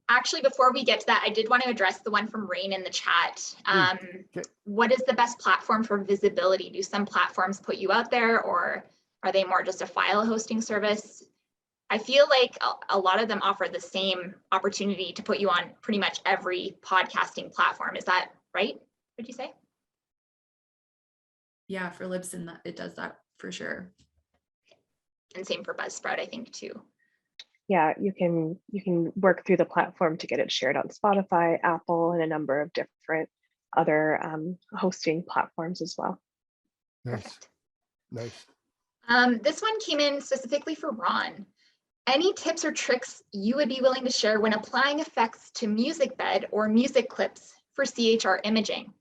Actually, before we get to that, I did want to address the one from Rain in the chat. Okay. What is the best platform for visibility? Do some platforms put you out there, or are they more just a file hosting service? I feel like a lot of them offer the same opportunity to put you on pretty much every podcasting platform. Is that right? Would you say? Yeah, for Libsyn, it does that for sure. And same for Buzzsprout, I think too. Yeah, you can work through the platform to get it shared on Spotify, Apple, and a number of different other hosting platforms as well. Nice. Perfect. Nice. This one came in specifically for Ron. Any tips or tricks you would be willing to share when applying effects to music bed or music clips for CHR imaging?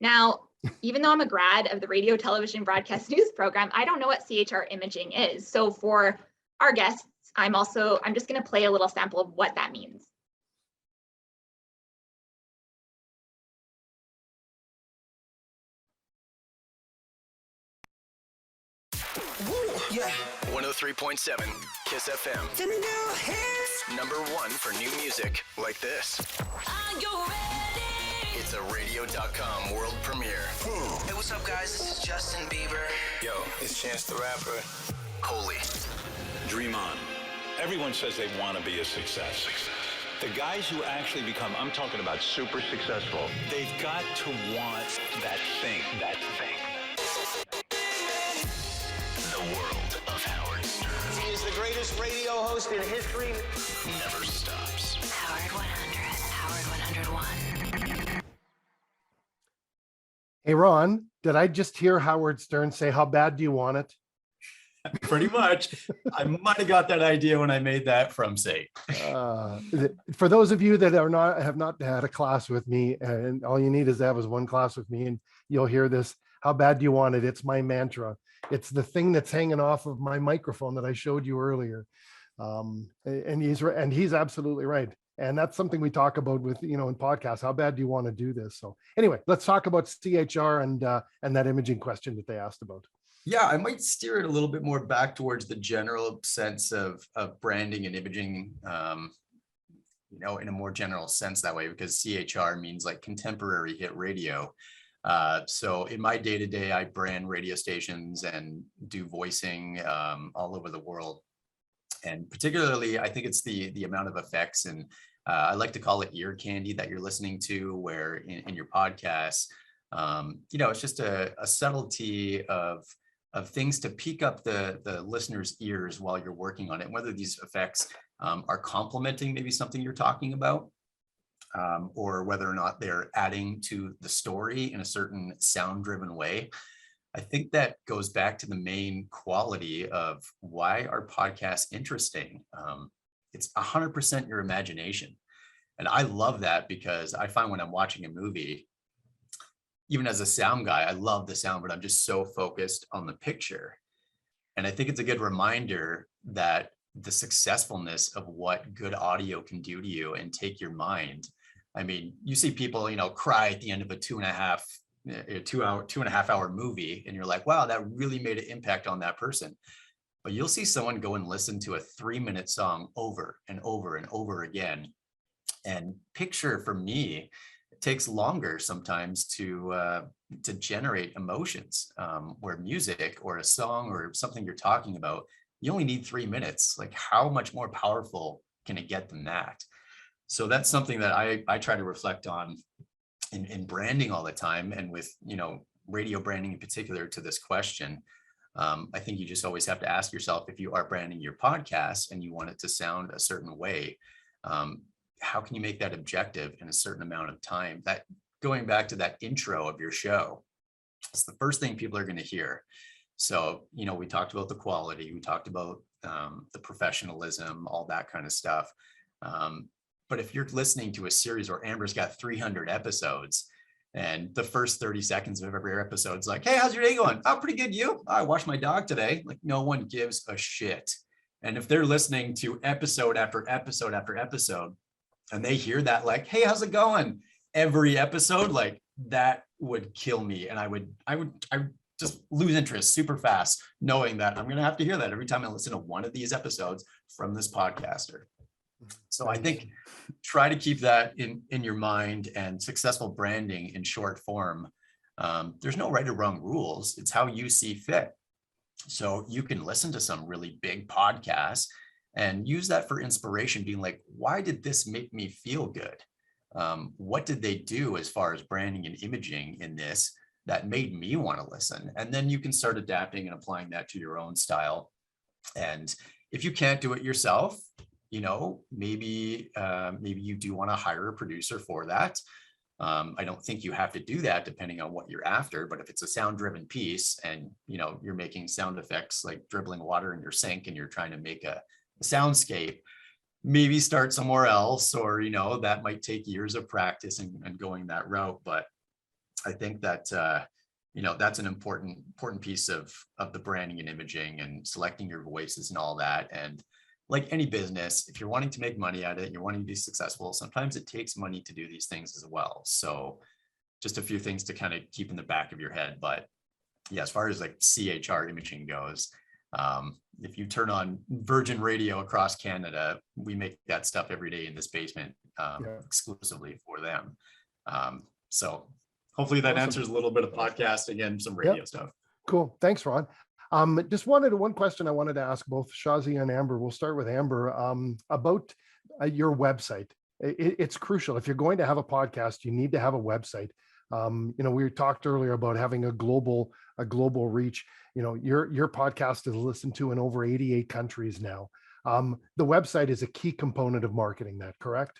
Now, even though I'm a grad of the radio, television, broadcast news program, I don't know what CHR imaging is. So for our guests, I'm just going to play a little sample of what that means. Yeah. 103.7 Kiss FM. #1 for new music like this. It's a radio.com world premiere. Hey, what's up, guys? This is Justin Bieber. Yo, it's Chance the Rapper. Coley. Dream on. Everyone says they want to be a success. The guys who actually become, I'm talking about super successful, they've got to want that thing. The world of Howard Stern. He is the greatest radio host in history. Never stops. Howard 100, Howard 101. Hey, Ron, did I just hear Howard Stern say, "How bad do you want it?" Pretty much. I might have got that idea when I made that from SAIT. For those of you that have not had a class with me, and all you need is to have one class with me, and you'll hear this. How bad do you want it? It's my mantra. It's the thing that's hanging off of my microphone that I showed you earlier. And he's absolutely right. And that's something we talk about with, in podcasts. How bad do you want to do this? So anyway, let's talk about CHR and that imaging question that they asked about. Yeah, I might steer it a little bit more back towards the general sense of branding and imaging, in a more general sense that way, because CHR means like contemporary hit radio. So in my day-to-day, I brand radio stations and do voicing all over the world. And particularly, I think it's the amount of effects, and I like to call it ear candy that you're listening to, where in your podcast, it's just a subtlety of things to pique up the listener's ears while you're working on it, whether these effects are complementing maybe something you're talking about, or whether or not they're adding to the story in a certain sound-driven way. I think that goes back to the main quality of why are podcasts interesting. It's 100% your imagination. And I love that, because I find when I'm watching a movie, even as a sound guy, I love the sound, but I'm just so focused on the picture. And I think it's a good reminder that the successfulness of what good audio can do to you and take your mind. I mean, you see people, cry at the end of a 2.5 hour movie, and you're like, wow, that really made an impact on that person. But you'll see someone go and listen to a 3-minute song over and over and over again. And picture, for me, it takes longer sometimes to generate emotions, where music or a song or something you're talking about, you only need 3 minutes. Like, how much more powerful can it get than that? So that's something that I try to reflect on in branding all the time, and with radio branding in particular to this question. I think you just always have to ask yourself, if you are branding your podcast and you want it to sound a certain way, how can you make that objective in a certain amount of time? That, going back to that intro of your show, it's the first thing people are going to hear. So, we talked about the quality, we talked about the professionalism, all that kind of stuff. But if you're listening to a series where Amber's got 300 episodes, and the first 30 seconds of every episode is like, hey, how's your day going? Oh, pretty good. You? I washed my dog today. Like, no one gives a shit. And if they're listening to episode after episode after episode, and they hear that, like, hey, how's it going? Every episode, like, that would kill me. And I would just lose interest super fast, knowing that I'm going to have to hear that every time I listen to one of these episodes from this podcaster. So I think try to keep that in your mind, and successful branding in short form. There's no right or wrong rules. It's how you see fit. So you can listen to some really big podcasts and use that for inspiration, being like, why did this make me feel good? What did they do as far as branding and imaging in this that made me want to listen? And then you can start adapting and applying that to your own style. And if you can't do it yourself, maybe you do want to hire a producer for that. I don't think you have to do that depending on what you're after, but if it's a sound driven piece and, you're making sound effects like dribbling water in your sink, and you're trying to make a soundscape, maybe start somewhere else, or, that might take years of practice and going that route. But I think that, that's an important piece of the branding and imaging, and selecting your voices and all that. And like any business, if you're wanting to make money at it, you're wanting to be successful, sometimes it takes money to do these things as well. So just a few things to kind of keep in the back of your head. But yeah, as far as like CHR imaging goes, if you turn on Virgin Radio across Canada, we make that stuff every day in this basement, exclusively for them. So hopefully that answers a little bit of podcasting and some radio stuff. Cool. Thanks, Ron. Just one question I wanted to ask both Shazi and Amber. We'll start with Amber about your website. It's crucial. If you're going to have a podcast, you need to have a website. We talked earlier about having a global reach. Your podcast is listened to in over 88 countries now. The website is a key component of marketing that, correct?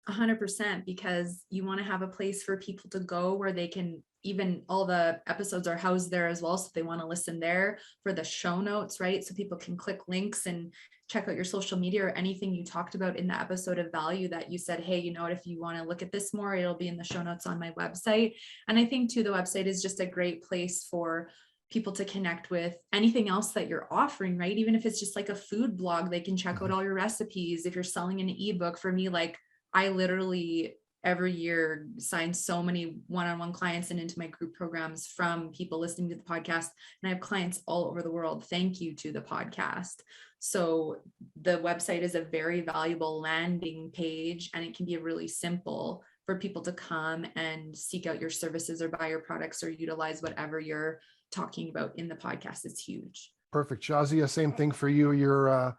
100%, because you want to have a place for people to go where they can, even all the episodes are housed there as well. So if they want to listen there for the show notes, right? So people can click links and check out your social media or anything you talked about in the episode of value that you said, hey, you know what, if you want to look at this more, it'll be in the show notes on my website. And I think too, the website is just a great place for people to connect with anything else that you're offering, right? Even if it's just like a food blog, they can check out all your recipes. If you're selling an ebook, for me, like I literally every year sign so many one-on-one clients and into my group programs from people listening to the podcast. And I have clients all over the world. Thank you to the podcast. So the website is a very valuable landing page, and it can be really simple for people to come and seek out your services or buy your products or utilize whatever you're talking about in the podcast. It's huge. Perfect. Shazia, same thing for you. Your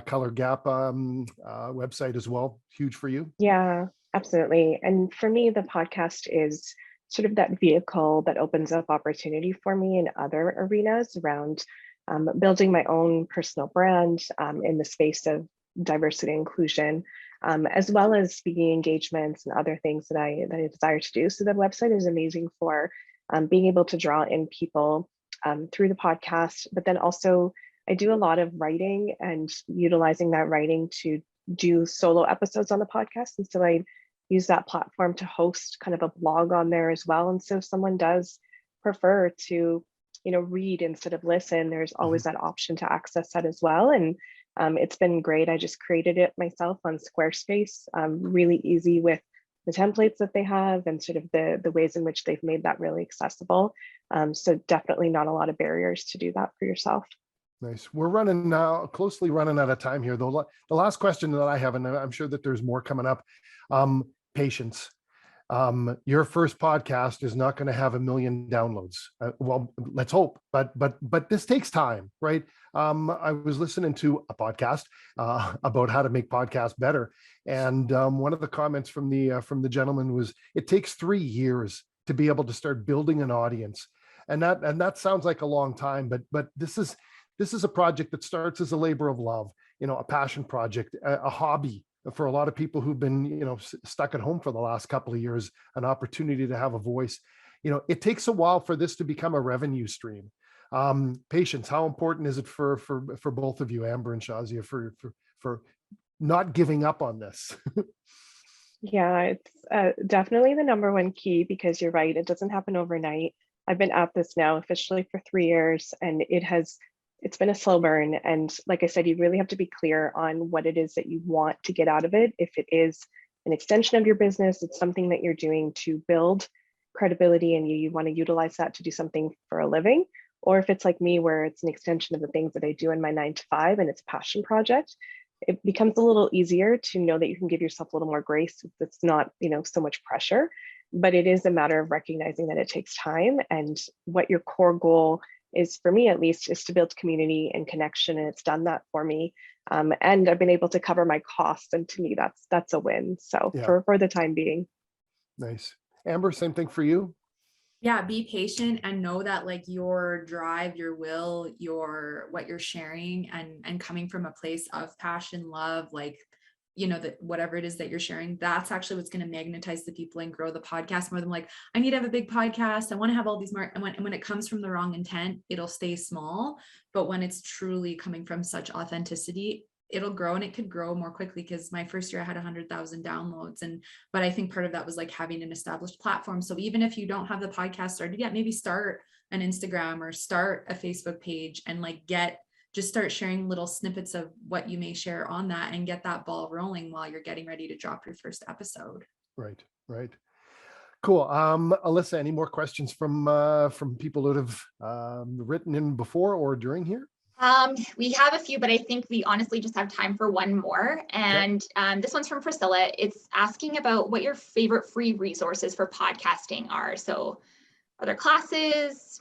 Color Gap website as well, huge for you. Yeah, absolutely. And for me, the podcast is sort of that vehicle that opens up opportunity for me in other arenas around building my own personal brand in the space of diversity and inclusion, as well as speaking engagements and other things that I desire to do. So the website is amazing for being able to draw in people through the podcast, but then also I do a lot of writing and utilizing that writing to do solo episodes on the podcast. And so I use that platform to host kind of a blog on there as well. And so if someone does prefer to, read instead of listen, there's always that option to access that as well. And it's been great. I just created it myself on Squarespace, really easy with the templates that they have and sort of the ways in which they've made that really accessible. So definitely not a lot of barriers to do that for yourself. Nice. We're running now, closely running out of time here. The last question that I have, and I'm sure that there's more coming up, patience. Your first podcast is not going to have 1 million downloads. Well, let's hope, but this takes time, right? I was listening to a podcast about how to make podcasts better, and one of the comments from the gentleman was, it takes 3 years to be able to start building an audience, and that sounds like a long time, but this is a project that starts as a labor of love, a passion project, a hobby for a lot of people who've been, stuck at home for the last couple of years, an opportunity to have a voice. It takes a while for this to become a revenue stream. Patience, how important is it for both of you, Amber and Shazia, for not giving up on this? Yeah, it's definitely the number one key, because you're right, it doesn't happen overnight. I've been at this now officially for 3 years, and it's been a slow burn. And like I said, you really have to be clear on what it is that you want to get out of it. If it is an extension of your business, it's something that you're doing to build credibility and you want to utilize that to do something for a living, or if it's like me, where it's an extension of the things that I do in my 9 to 5 and it's a passion project, it becomes a little easier to know that you can give yourself a little more grace. It's not, so much pressure, but it is a matter of recognizing that it takes time, and what your core goal is, for me at least, is to build community and connection, and it's done that for me. And I've been able to cover my costs, and to me, that's a win. So Yeah. for the time being. Nice. Amber, same thing for you. Yeah, be patient and know that like your drive, your will, what you're sharing and coming from a place of passion, love, like, that whatever it is that you're sharing, that's actually what's going to magnetize the people and grow the podcast more than like, I need to have a big podcast, I want to have all these more. And when it comes from the wrong intent, it'll stay small. But when it's truly coming from such authenticity, it'll grow, and it could grow more quickly, because my first year I had 100,000 downloads. But I think part of that was like having an established platform. So even if you don't have the podcast started yet, maybe start an Instagram or start a Facebook page and like just start sharing little snippets of what you may share on that and get that ball rolling while you're getting ready to drop your first episode. Right. Cool. Alyssa, any more questions from people that have written in before or during here? We have a few, but I think we honestly just have time for one more. And this one's from Priscilla. It's asking about what your favorite free resources for podcasting are. So are there classes,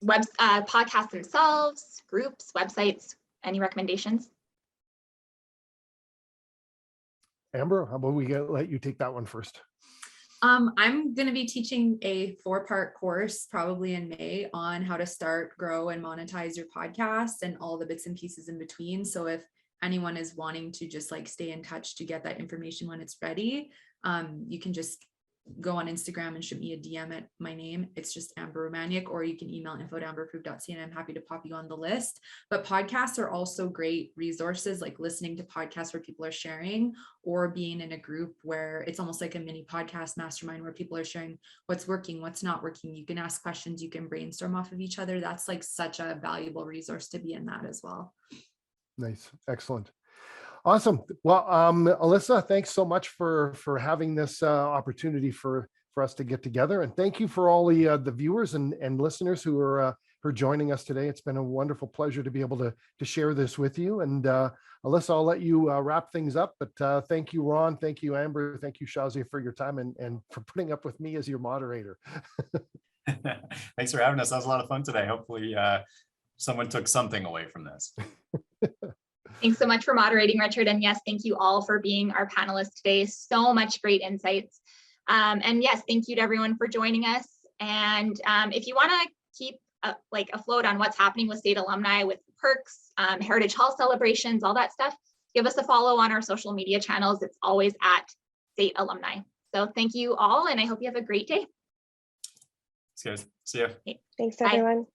podcasts themselves, groups, websites, any recommendations? Amber, how about we let you take that one first? I'm going to be teaching a 4-part course probably in May on how to start, grow, and monetize your podcast and all the bits and pieces in between. So if anyone is wanting to just like stay in touch to get that information when it's ready, you can just go on Instagram and shoot me a DM at my name. It's just Amber Romaniuk, or you can email info@amberproof.ca and I'm happy to pop you on the list. But podcasts are also great resources, like listening to podcasts where people are sharing, or being in a group where it's almost like a mini podcast mastermind where people are sharing what's working, what's not working. You can ask questions, you can brainstorm off of each other. That's like such a valuable resource to be in that as well. Nice. Excellent. Awesome. Well, Alyssa, thanks so much for having this opportunity for us to get together, and thank you for all the viewers and listeners who are joining us today. It's been a wonderful pleasure to be able to share this with you. And Alyssa, I'll let you wrap things up. But thank you, Ron. Thank you, Amber. Thank you, Shazia, for your time and for putting up with me as your moderator. Thanks for having us. That was a lot of fun today. Hopefully, someone took something away from this. Thanks so much for moderating, Richard. And yes, thank you all for being our panelists today. So much great insights. And yes, thank you to everyone for joining us. And if you want to keep afloat on what's happening with SAIT alumni, with perks, Heritage Hall celebrations, all that stuff, give us a follow on our social media channels. It's always at SAIT alumni. So thank you all, and I hope you have a great day. Thanks, guys. See ya. Okay. Thanks, Bye. everyone.